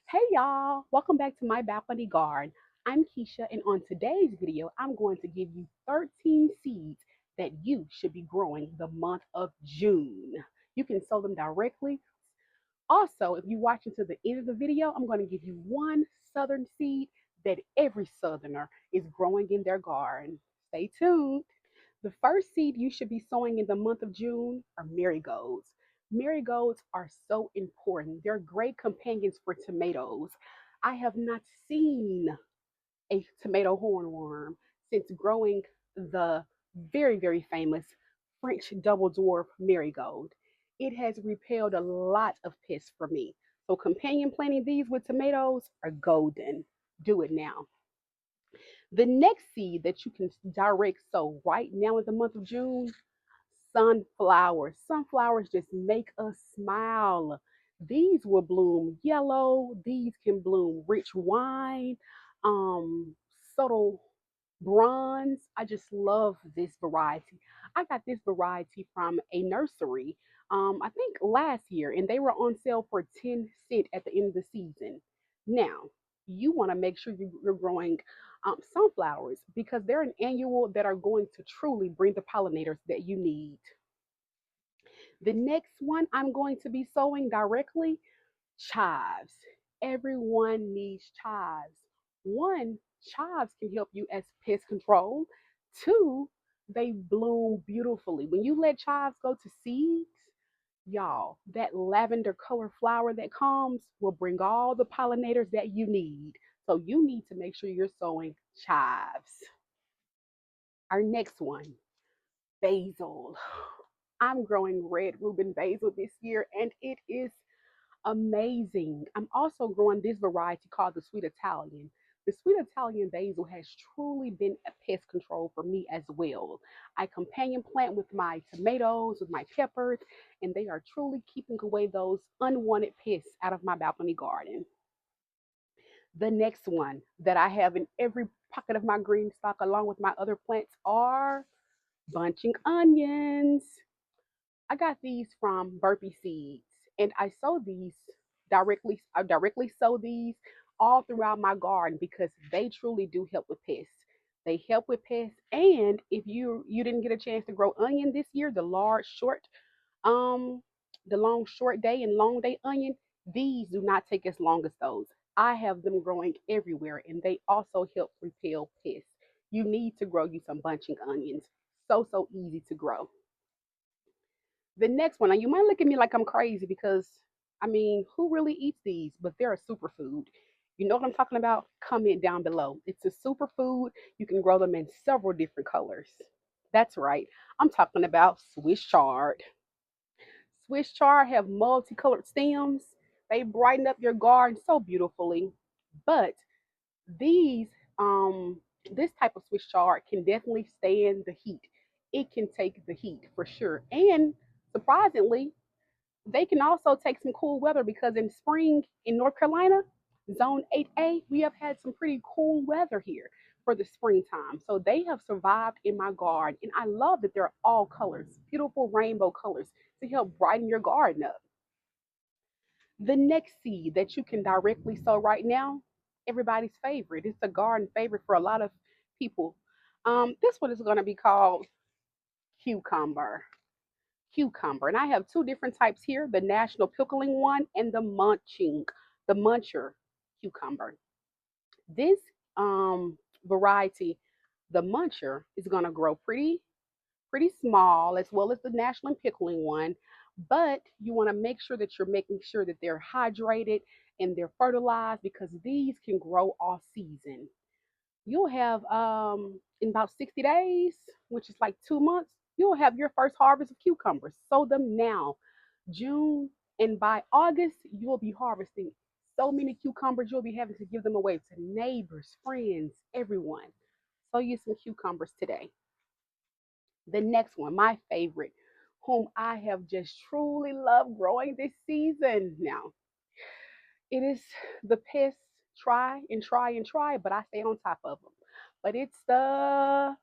Hey y'all, welcome back to my balcony garden. I'm Keisha, and on today's video, I'm going to give you 13 seeds that you should be growing the month of June. You can sow them directly. Also, if you watch until the end of the video, I'm going to give you one southern seed that every southerner is growing in their garden. Stay tuned. The first seed you should be sowing in the month of June are marigolds. Marigolds are so important. They're great companions for tomatoes. I have not seen a tomato hornworm since growing the very famous French double dwarf marigold. It has repelled a lot of pests for me. So, companion planting these with tomatoes are golden. Do it now. The next seed that you can direct sow right now in the month of June, sunflowers. Sunflowers just make us smile. These will bloom yellow. These can bloom rich wine, um, subtle bronze. I just love this variety. I got this variety from a nursery, I think last year, and they were on sale for 10 cents at the end of the season. Now, you want to make sure you're growing sunflowers because they're an annual that are going to truly bring the pollinators that you need. The next one I'm going to be sowing directly, chives. Everyone needs chives. One, chives can help you as pest control. Two, they bloom beautifully. When you let chives go to seeds, y'all, that lavender color flower that comes will bring all the pollinators that you need. So you need to make sure you're sowing chives. Our next one, basil. I'm growing red Reuben basil this year, and it is amazing. I'm also growing this variety called the Sweet Italian. The Sweet Italian basil has truly been a pest control for me as well. I companion plant with my tomatoes, with my peppers, and they are truly keeping away those unwanted pests out of my balcony garden. The next one that I have in every pocket of my green stock, along with my other plants, are bunching onions. I got these from Burpee Seeds, and I sow these directly. I directly sow these all throughout my garden because they truly do help with pests. They help with pests, and if you didn't get a chance to grow onion this year, um, the long short day and long day onion, these do not take as long as those. I have them growing everywhere, and they also help repel pests. You need to grow you some bunching onions. So easy to grow. The next one, now you might look at me like I'm crazy because I mean, who really eats these? But they're a superfood. You know what I'm talking about? Comment down below. It's a superfood. You can grow them in several different colors. That's right. I'm talking about Swiss chard. Swiss chard have multicolored stems. They brighten up your garden so beautifully. But these this type of Swiss chard can definitely stand the heat. It can take the heat for sure. And surprisingly, they can also take some cool weather because in spring in North Carolina, zone 8A, we have had some pretty cool weather here for the springtime. So they have survived in my garden. And I love that they're all colors, beautiful rainbow colors to help brighten your garden up. The next seed that you can directly sow right now, everybody's favorite. It's a garden favorite for a lot of people. This one is going to be called cucumber. Cucumber. And I have two different types here, the national pickling one and the muncher cucumber. This variety, the muncher, is going to grow pretty small as well as the national pickling one, but you want to make sure that you're making sure that they're hydrated and they're fertilized because these can grow all season. You'll have in about 60 days, which is like 2 months, you'll have your first harvest of cucumbers. Sow them now, June, and by August, you'll be harvesting so many cucumbers you'll be having to give them away to neighbors, friends, everyone. So use some cucumbers today. The next one, my favorite, whom I have just truly loved growing this season. Now, it is the pests try and try and try, but I stay on top of them. But it's the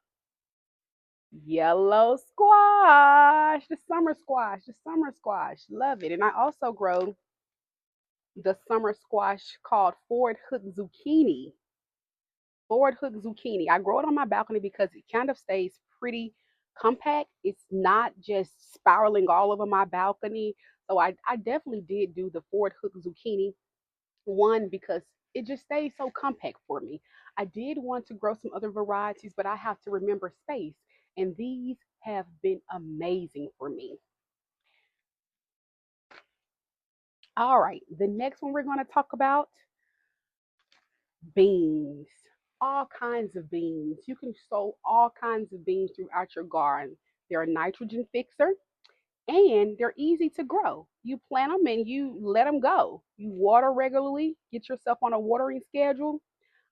yellow squash, the summer squash, the summer squash. Love it. And I also grow the summer squash called forward hook zucchini. Forward hook zucchini. I grow it on my balcony because it kind of stays pretty compact. It's not just spiraling all over my balcony. So I definitely did do the forward hook zucchini one because it just stays so compact for me. I did want to grow some other varieties, but I have to remember space. And these have been amazing for me. All right, the next one we're going to talk about beans. All kinds of beans. You can sow all kinds of beans throughout your garden. They're a nitrogen fixer and they're easy to grow. You plant them and you let them go. You water regularly, get yourself on a watering schedule.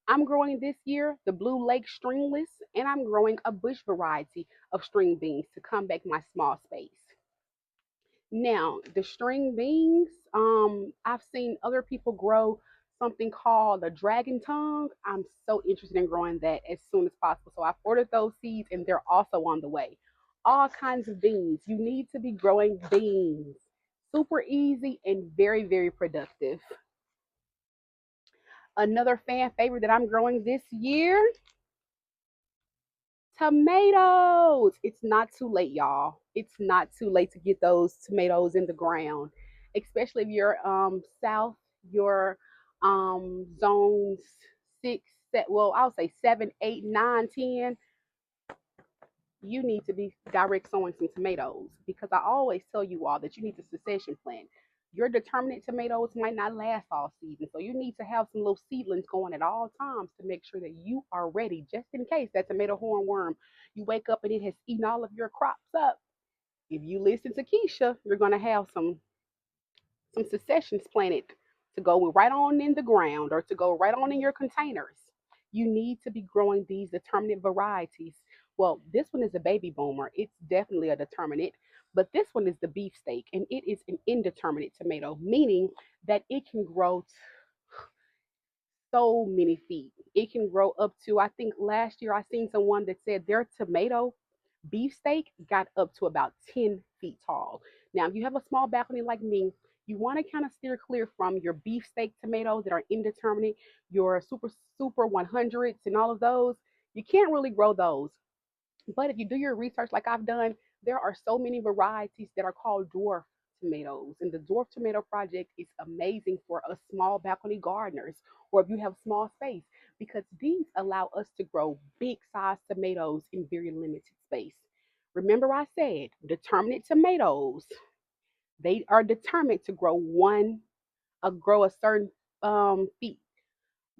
I'm growing this year the Blue Lake stringless, and I'm growing a bush variety of string beans to combat my small space. Now, the string beans, I've seen other people grow something called a dragon tongue. I'm so interested in growing that as soon as possible. So I've ordered those seeds and they're also on the way. All kinds of beans. You need to be growing beans. Super easy and very, very productive. Another fan favorite that I'm growing this year, tomatoes. It's not too late, y'all. It's not too late to get those tomatoes in the ground, especially if you're south, your zones six, well, I'll say 7, 8, 9, 10. You need to be direct sowing some tomatoes because I always tell you all that you need to succession plant. Your determinate tomatoes might not last all season, so you need to have some little seedlings going at all times to make sure that you are ready just in case that tomato hornworm, you wake up and it has eaten all of your crops up. If you listen to Keisha, you're going to have some successions planted to go right on in the ground or to go right on in your containers. You need to be growing these determinate varieties. Well, this one is a baby boomer. It's definitely a determinate, but this one is the beefsteak, and it is an indeterminate tomato, meaning that it can grow so many feet. It can grow up to, I think last year I seen someone that said their tomato beefsteak got up to about 10 feet tall. Now, if you have a small balcony like me, you want to kind of steer clear from your beefsteak tomatoes that are indeterminate, your super 100s, and all of those. You can't really grow those. But if you do your research like I've done, there are so many varieties that are called dwarf tomatoes. And the dwarf tomato project is amazing for us small balcony gardeners or if you have small space because these allow us to grow big size tomatoes in very limited space. Remember I said determinate tomatoes, they are determined to grow a certain feet.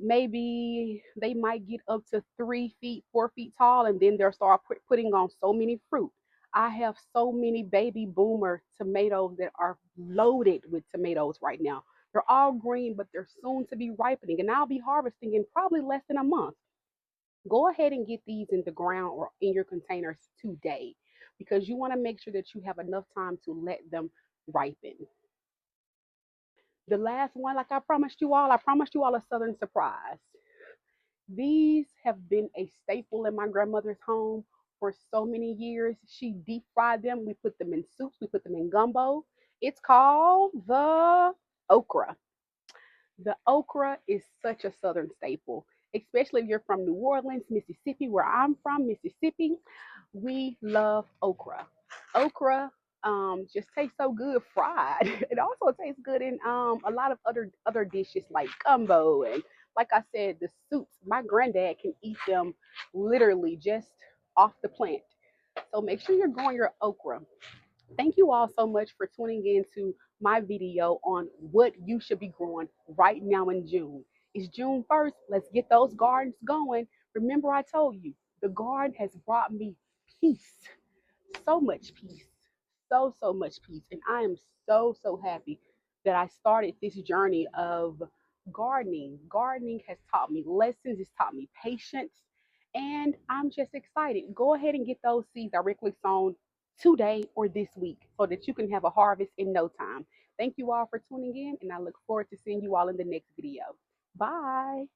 Maybe they might get up to 3 feet, 4 feet tall, and then they'll start putting on so many fruit. I have so many baby boomer tomatoes that are loaded with tomatoes right now. They're all green, but they're soon to be ripening, and I'll be harvesting in probably less than a month. Go ahead and get these in the ground or in your containers today because you want to make sure that you have enough time to let them ripen. The last one, like I promised you all a southern surprise. These have been a staple in my grandmother's home for so many years. She deep fried them. We put them in soups, we put them in gumbo. It's called the okra. The okra is such a southern staple, especially if you're from New Orleans, Mississippi, where I'm from, Mississippi. We love okra. Okra just tastes so good fried. It also tastes good in a lot of other dishes like gumbo and like I said, the soups. My granddad can eat them literally just off the plant. So make sure you're growing your okra. Thank you all so much for tuning in to my video on what you should be growing right now in June. It's June 1st. Let's get those gardens going. Remember, I told you the garden has brought me peace, so much peace, so much peace. And I am so happy that I started this journey of gardening. Gardening has taught me lessons, it's taught me patience, and I'm just excited. Go ahead and get those seeds directly sown today or this week so that you can have a harvest in no time. Thank you all for tuning in, and I look forward to seeing you all in the next video. Bye.